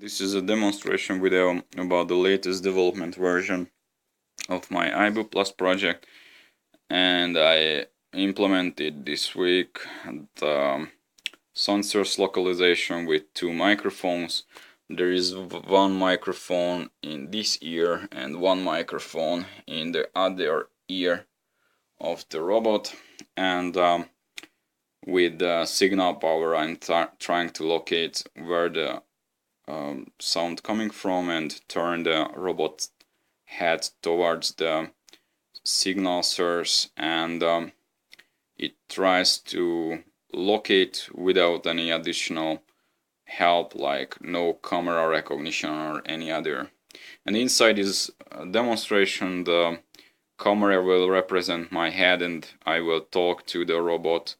This is a demonstration video about the latest development version of my AiBO Plus project, and I implemented this week the Source Localization with two microphones. There is one microphone in this ear and one microphone in the other ear of the robot, and with the signal power I'm trying to locate where the sound coming from and turn the robot head towards the signal source, and it tries to locate without any additional help, like no camera recognition or any other. And inside this demonstration, the camera will represent my head and I will talk to the robot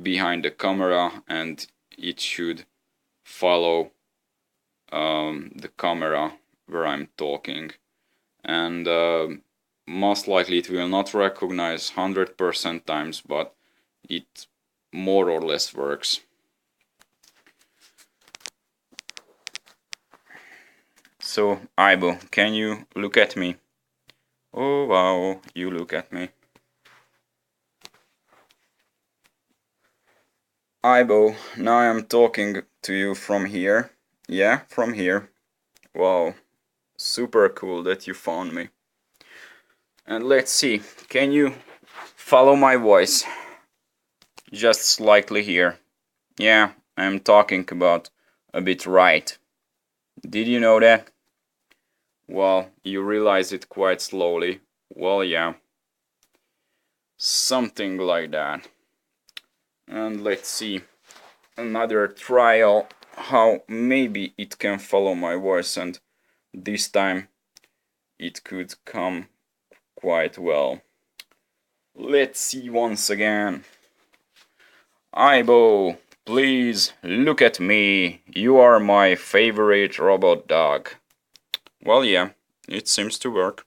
behind the camera, and it should follow the camera where I'm talking, and most likely it will not recognize 100% times, but it more or less works. So AiBO, can you look at me? Oh wow, you look at me. AiBO, now I'm talking to you from here. Yeah, from here. Wow, super cool that you found me. And let's see, can you follow my voice? Just slightly here. Yeah, I'm talking about a bit right. Did you know that? Well, you realize it quite slowly. Well, yeah. Something like that. And let's see, another trial how maybe it can follow my voice, and this time it could come quite well. Let's see once again. AiBO, please look at me. You are my favorite robot dog. Well, yeah, it seems to work.